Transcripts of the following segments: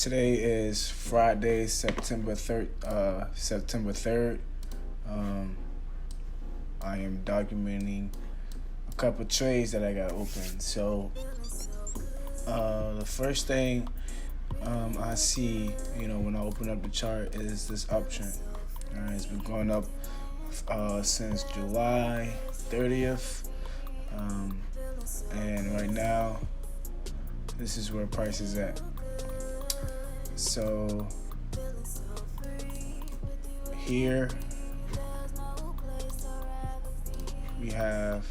Today is Friday, September 3rd. I am documenting a couple trades that I got open. So, the first thing I see, when I open up the chart is this uptrend. All right, it's been going up since July 30th. And right now, this is where price is at. So here we have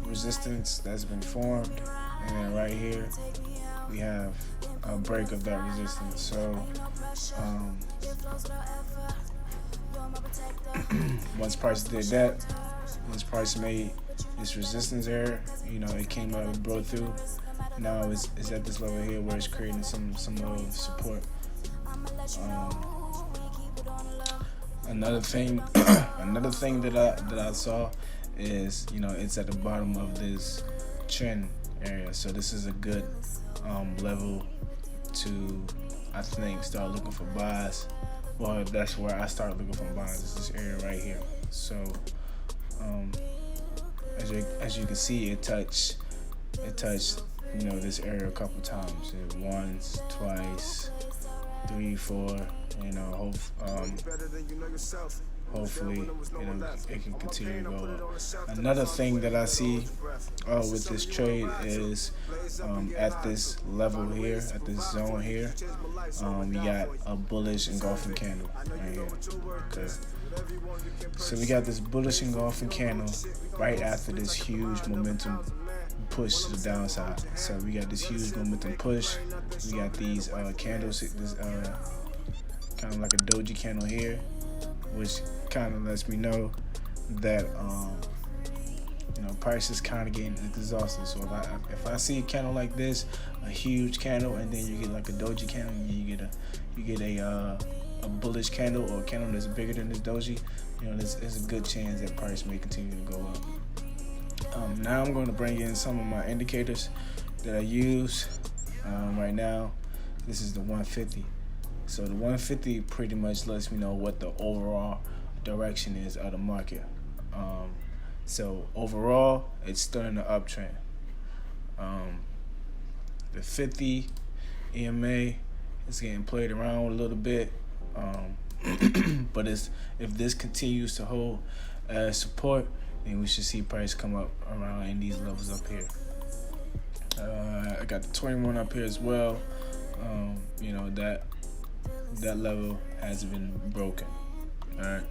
resistance that's been formed, and then right here we have a break of that resistance. So once price did that, once price made this resistance area, it came out and broke through. Now it's at this level here where it's creating some level of support. Another thing that I saw is it's at the bottom of this trend area. So this is a good level to, I think, start looking for buys. Well, that's where I start looking for buys. Is this area right here. So as you can see, it touched this area a couple times. Once, twice, 3, 4. Hopefully, it can continue to go up. Another thing that I see with this trade is at this level here, at this zone here, we got a bullish engulfing candle right here. Okay. So we got this bullish engulfing candle right after this huge momentum push to the downside. So we got this huge momentum push. We got these candles, this kind of like a doji candle here, which kind of lets me know that price is kind of getting exhausted. So if I see a candle like this, a huge candle, and then you get like a doji candle, and you get a bullish candle or a candle that's bigger than this doji, there's a good chance that price may continue to go up. Now I'm going to bring in some of my indicators that I use right now. This is the 150. So the 150 pretty much lets me know what the overall direction is of the market. So overall, it's still in the uptrend. The 50 EMA is getting played around a little bit. But if this continues to hold as support, then we should see price come up around in these levels up here. I got the 21 up here as well. That level has been broken, all right,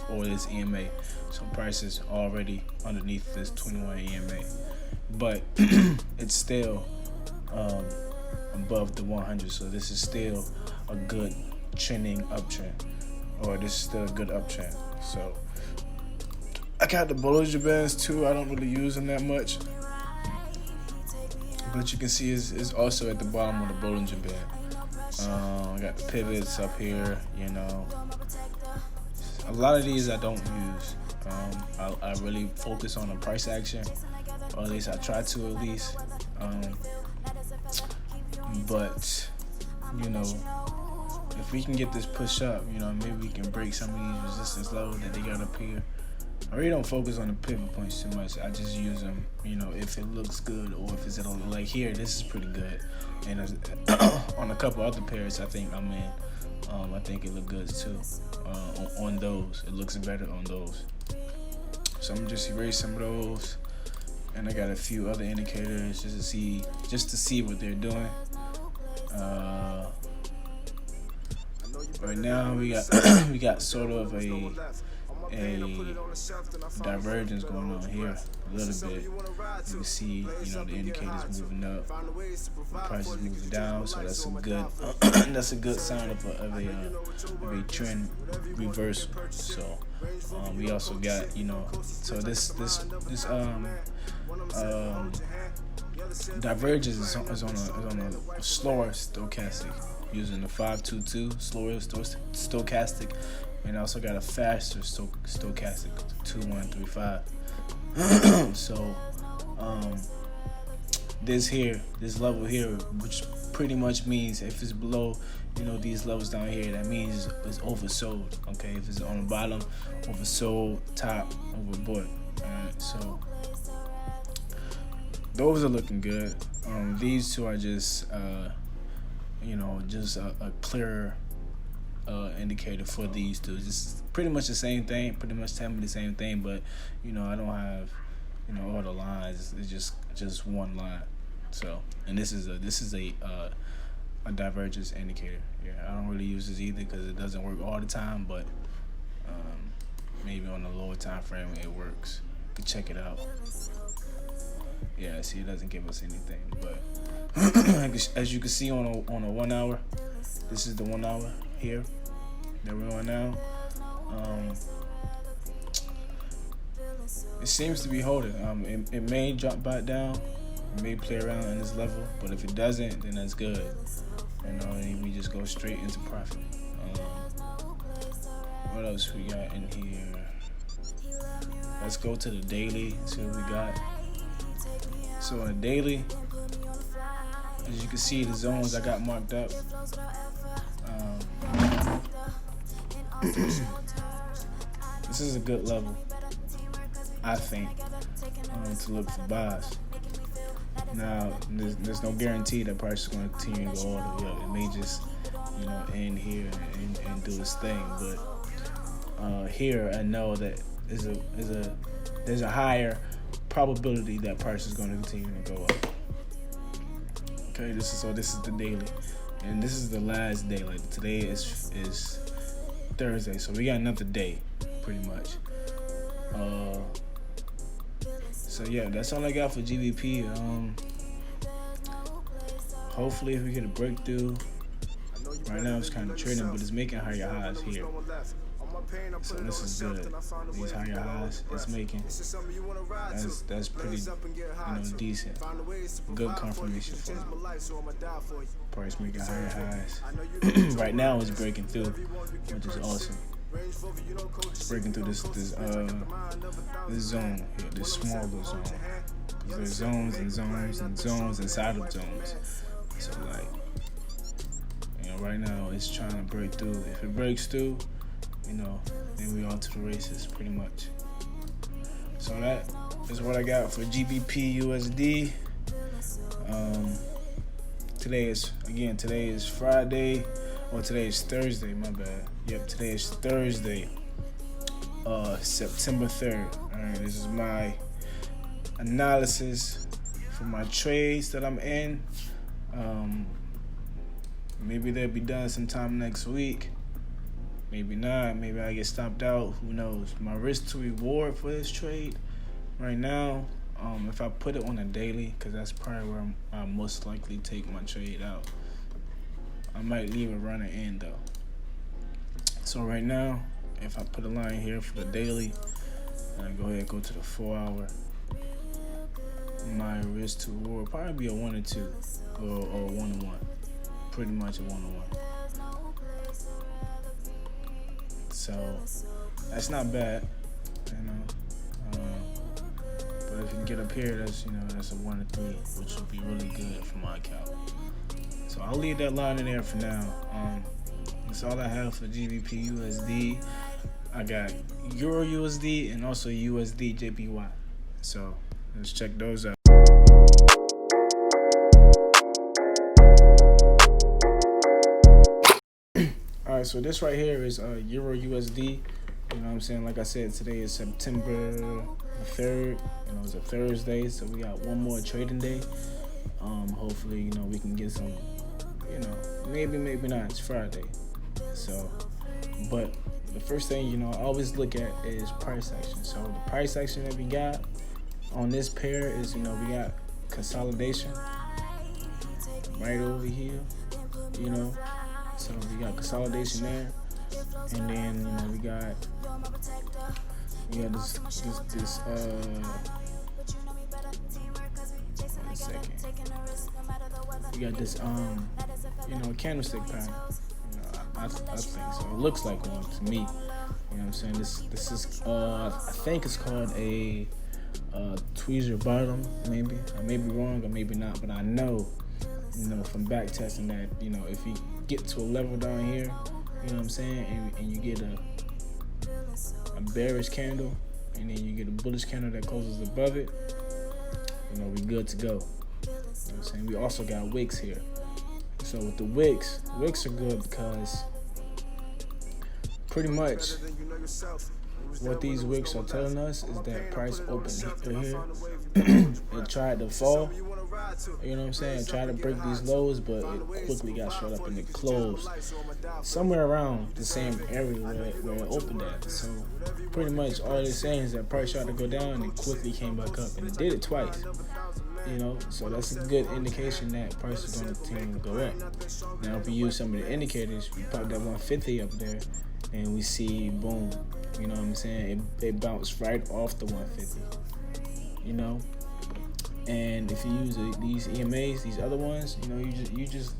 or this EMA. So price is already underneath this 21 EMA, but it's still above the 100. So this is still a good trending uptrend, or this is still a good uptrend. So I got the Bollinger Bands too. I don't really use them that much, but you can see it's also at the bottom of the Bollinger Band. I got the pivots up here, A lot of these I don't use. I really focus on the price action, or at least I try to at least. But, if we can get this push up, maybe we can break some of these resistance levels that they got up here. I really don't focus on the pivot points too much. I just use them, if it looks good, or if it's like here, this is pretty good. And on a couple other pairs, I think I'm in. I think it looks good too. On those, it looks better on those. So I'm just erase some of those, and I got a few other indicators just to see what they're doing. Right now we got sort of a divergence going on here a little bit. You can see, the indicators moving up, the price is moving down, so that's a good sign of a trend reversal. So we also got, so this divergence is on a slower stochastic, using the 522 slower stochastic. And I also got a faster stochastic, 2135. So this level here, which pretty much means if it's below, these levels down here, that means it's oversold. Okay, if it's on the bottom, oversold, top, overbought. Alright, so those are looking good. These two are just just a clearer indicator for these two. It's pretty much the same thing, pretty much telling me the same thing, but I don't have all the lines. It's just one line. So, and this is a divergence indicator. Yeah, I don't really use this either because it doesn't work all the time, but maybe on the lower time frame it works. You can check it out. Yeah, see, it doesn't give us anything, but as you can see on a 1 hour, this is the 1 hour here that we're on now. It seems to be holding. It may drop back down, it may play around in this level, but if it doesn't, then that's good. And we just go straight into profit. What else we got in here? Let's go to the daily, see what we got. So on the daily, as you can see, the zones I got marked up. This is a good level, I think, to look for buys. Now, there's no guarantee that price is going to continue to go all the way up. It may just, end here and do its thing. But here, I know that there's a higher probability that price is going to continue to go up. Okay, this is the daily, and this is the last day. Like today is Thursday, so we got another day, pretty much. So yeah, that's all I got for GBP. Hopefully, if we get a breakthrough. Right now, it's kind of trading, but it's making higher highs here. So this is good. These higher highs it's making, that's pretty, decent. Good confirmation for it. Price making higher highs. Right now it's breaking through, which is awesome. It's breaking through this zone here, this smaller zone. There's zones and zones and zones inside of zones. So right now it's trying to break through. If it breaks through, then we on to the races, pretty much. So that is what I got for GBP USD. Today is Friday, or today is Thursday, my bad. Yep, today is Thursday, September 3rd. Alright, this is my analysis for my trades that I'm in. Maybe they'll be done sometime next week. Maybe not. Maybe I get stopped out. Who knows? My risk to reward for this trade right now, if I put it on a daily, because that's probably where I most likely take my trade out. I might leave it running in though. So right now, if I put a line here for the daily, and I go ahead and go to the 4 hour, my risk to reward will probably be a 1 or 2, or 1 or 1. Pretty much a 1 or 1. So that's not bad, but if you can get up here, that's a 1 or 3, which would be really good for my account. So I'll leave that line in there for now. That's all I have for GBP USD. I got Euro USD and also USD JPY. So let's check those out. Alright, so this right here is Euro USD. You know what I'm saying? Like I said, today is September 3rd. It's a Thursday, so we got one more trading day. Hopefully, we can get some, maybe not. It's Friday. So, but the first thing, I always look at is price action. So the price action that we got on this pair is, we got consolidation right over here, So we got consolidation there, and then we got this. One second. We got this candlestick pattern. I think so. It looks like one to me. You know what I'm saying? This is I think it's called a tweezer bottom, maybe. I may be wrong or maybe not, but I know, from back testing that, if you get to a level down here, you know what I'm saying, and you get a bearish candle, and then you get a bullish candle that closes above it, we good to go. You know what I'm saying? We also got wicks here. So with the wicks are good because pretty much what these wicks are telling us is that price opened here. It tried to fall. You know what I'm saying? It tried to break these lows, but it quickly got shut up and it closed somewhere around the same area where it opened at. So pretty much all it's saying is that price tried to go down and it quickly came back up, and it did it twice. So that's a good indication that price is going to continue to go up. Now, if we use some of the indicators, we pop that 150 up there, and we see, boom, you know what I'm saying? It bounced right off the 150, And if you use these EMAs, these other ones, you just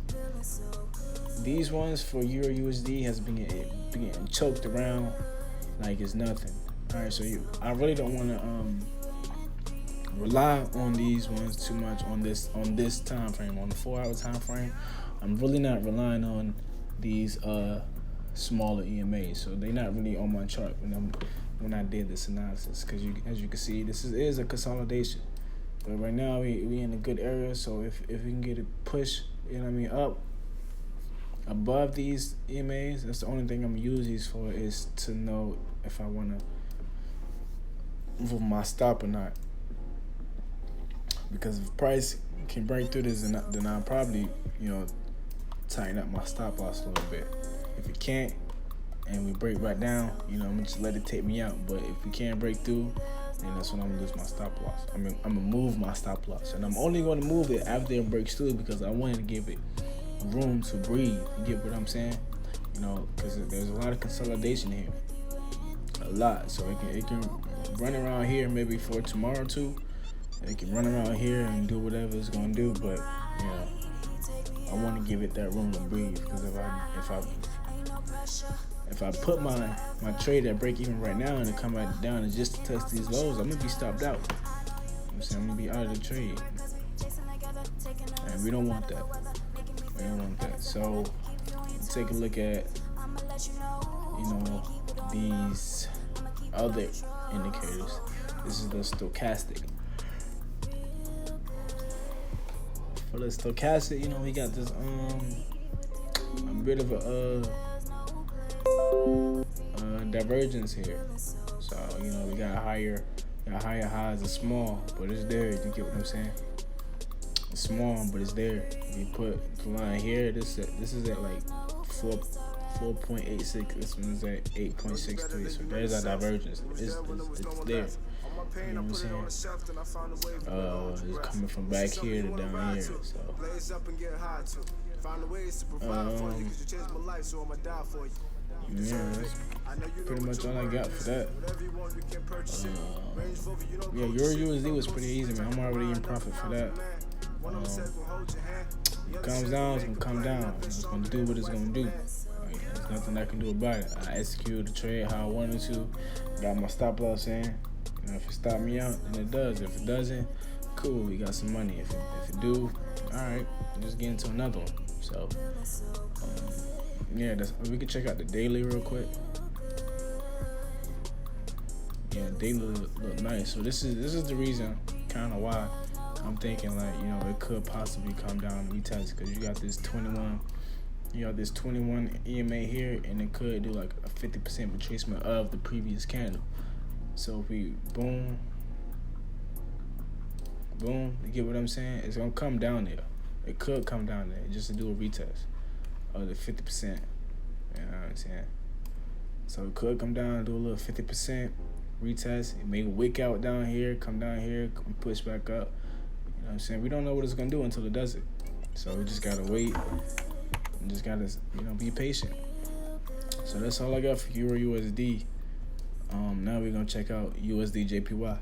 these ones for Euro USD has been getting choked around like it's nothing. All right, so I really don't want to rely on these ones too much on this time frame, on the 4-hour time frame. I'm really not relying on these smaller EMAs, so they're not really on my chart when I did this analysis, because as you can see, this is a consolidation. But right now we in a good area, so if we can get a push, up above these EMAs, that's the only thing I'm gonna use these for, is to know if I wanna move my stop or not. Because if price can break through this, then I'll probably, tighten up my stop loss a little bit. If it can't, and we break right down, I'm gonna just let it take me out. But if we can't break through, then that's when I'm gonna lose my stop loss. I'm gonna move my stop loss, and I'm only gonna move it after it breaks through, because I wanted to give it room to breathe. You get what I'm saying? Because there's a lot of consolidation here, a lot. So it can run around here maybe for tomorrow too. It can run around here and do whatever it's gonna do, but I want to give it that room to breathe, because if I put my trade at break even right now and it come back down and just to test these lows, I'm gonna be stopped out. I'm gonna be out of the trade, and we don't want that. So take a look at these other indicators. This is the stochastic. For the stochastic, we got this a bit of a divergence here. So we got higher highs and small, but it's there. You get what I'm saying? It's small, but it's there. If you put the line here, this is at like 4.86. This one's at 8.63. So there's a divergence. It's there. You know what I'm saying? It's coming from back here to down here. So yeah, that's pretty much all I got for that. Euro USD was pretty easy, man. I'm already in profit for that. It comes down, it's gonna come down. It's gonna do what it's gonna do. There's nothing I can do about it. I executed the trade how I wanted to. Got my stop loss in. If it stopped me out, then it does. If it doesn't, cool, we got some money. If it do, all right, just get into another one. So, we can check out the daily real quick. Yeah, daily look nice. So this is the reason, kind of why I'm thinking it could possibly come down and retest, because you got this 21 EMA here, and it could do like a 50% retracement of the previous candle. So if we boom, you get what I'm saying? It's gonna come down there. It could come down there just to do a retest of the 50%. You know what I'm saying? So it could come down and do a little 50% retest. It may wick out down here, come down here, push back up. You know what I'm saying? We don't know what it's gonna do until it does it. So we just gotta wait and just gotta be patient. So that's all I got for Euro USD. Now we're gonna check out USD JPY.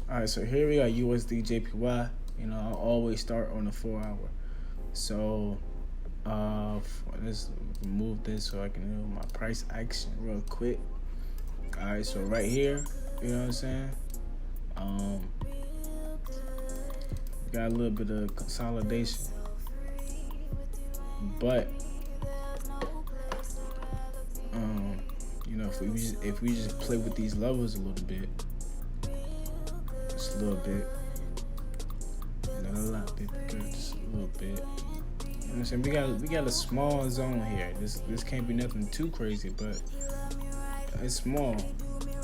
Alright, so here we got USD JPY. I always start on the 4-hour. So let's remove this so I can do my price action real quick. All right, so right here, you know what I'm saying? Got a little bit of consolidation, but you know, if we just play with these levels a little bit, just a little bit, not a lot, just a little bit. You know what I'm saying? We got a small zone here. This can't be nothing too crazy, but it's small.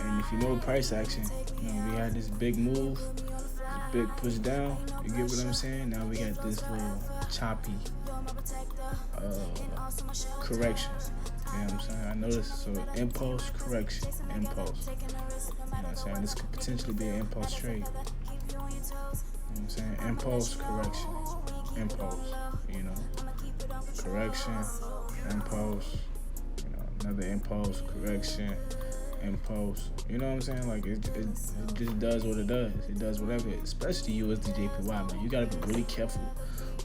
And if you know price action, you know, we had this big move, this big push down. You get what I'm saying? Now we got this little choppy correction. You know what I'm saying? I noticed. So impulse, correction, impulse. You know what I'm saying? This could potentially be an impulse trade. You know what I'm saying? Impulse, correction, impulse. You know, correction, impulse. You know, another impulse, correction, impulse. You know what I'm saying? Like it just does what it does. It does whatever. Especially USD JPY, man. You gotta be really careful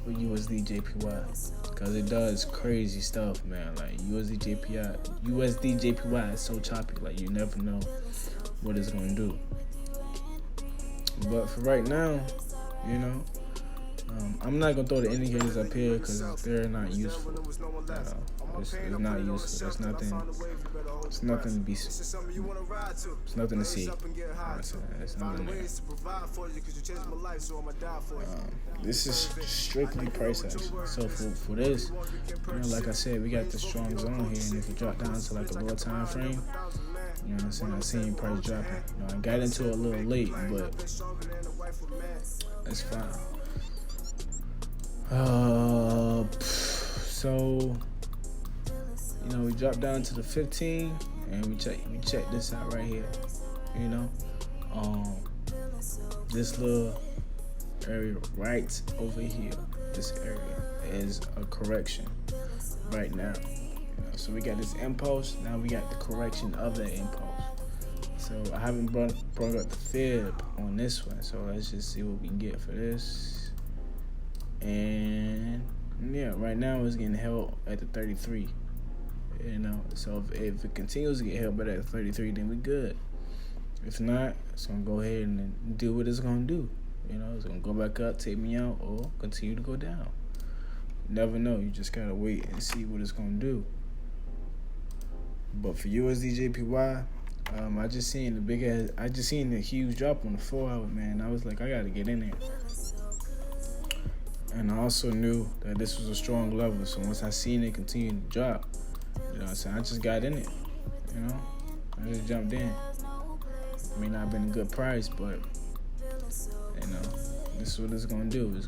with USD JPY because it does crazy stuff, man. Like USD JPY is so choppy. Like you never know what it's gonna do. But for right now, you know, I'm not gonna throw the indicators up here because they're not useful. It's not useful. It's nothing. It's nothing to be. It's nothing to see. It's nothing there. This is strictly price action. So for this, you know, like I said, we got the strong zone here, and if you drop down to like a lower time frame, you know what I'm saying? I seen price dropping. You know, I got into it a little late, but that's fine. So you know, we dropped down to the 15, and we check this out right here. You know, this little area right over here, this area is a correction right now. You know, so we got this impulse. Now we got the correction of that impulse. So I haven't brought up the fib on this one. So let's just see what we can get for this. And yeah, right now it's getting held at the 33. You know, so if it continues to get held by that 33, then we good. If not, it's gonna go ahead and do what it's gonna do. You know, it's gonna go back up, take me out, or continue to go down. You never know. You just gotta wait and see what it's gonna do. But for USD JPY, I just seen the huge drop on the 4-hour, man. I was like, I gotta get in there. And I also knew that this was a strong level. So once I seen it continue to drop, you know what I'm saying, I just got in it. You know, I just jumped in. It may not have been a good price, but you know, this is what it's gonna do. It's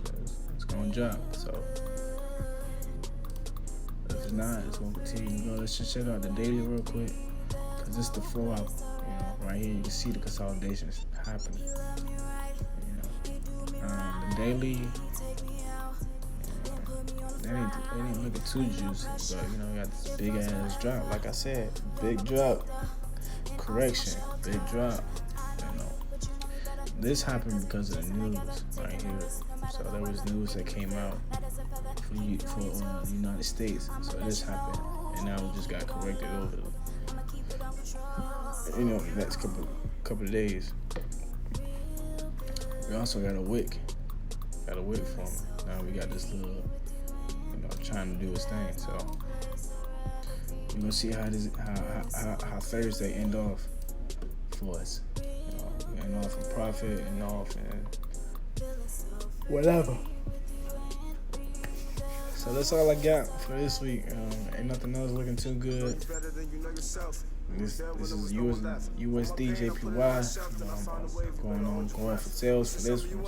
gonna drop. So if it's not, it's gonna continue to go. Let's just check out the daily real quick, cause it's the 4-hour. You know, right here you can see the consolidation happening. You know, the daily. They didn't look too juicy, but you know, we got this big ass drop. Like I said, big drop, correction, big drop. You know, this happened because of the news right here. So there was news that came out for the United States. So this happened, and now it just got corrected over. You know, the next couple of days. We also got a wick for me. Now we got this little, trying to do his thing. So we're gonna see how Thursday end off for us. You know, end off in profit, and off and whatever. So that's all I got for this week. Ain't nothing else looking too good. This is USD JPY. Going for sales for this one.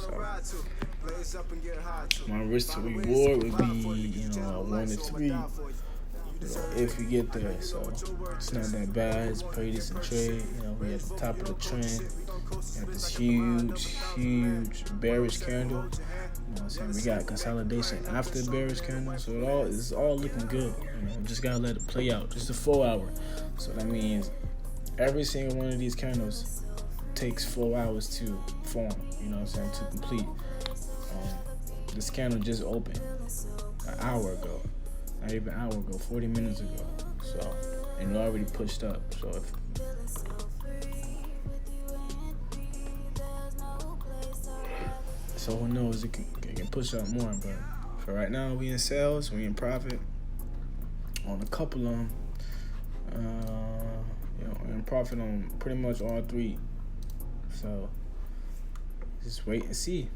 So my risk to reward would be, 1 to 3. If we get there, so it's not that bad. It's pretty decent trade. We at the top of the trend. Got this huge bearish candle. I'm saying? We got consolidation after the bearish candle, so it's all looking good. Just gotta let it play out. Just a 4-hour. So that means every single one of these candles takes 4 hours to form. To complete. This candle just opened an hour ago. not even an hour ago, 40 minutes ago. So, and it already pushed up. So who knows? It can push up more. But for right now, we in sales, we in profit on a couple of them. We're in profit on pretty much all three. So just wait and see.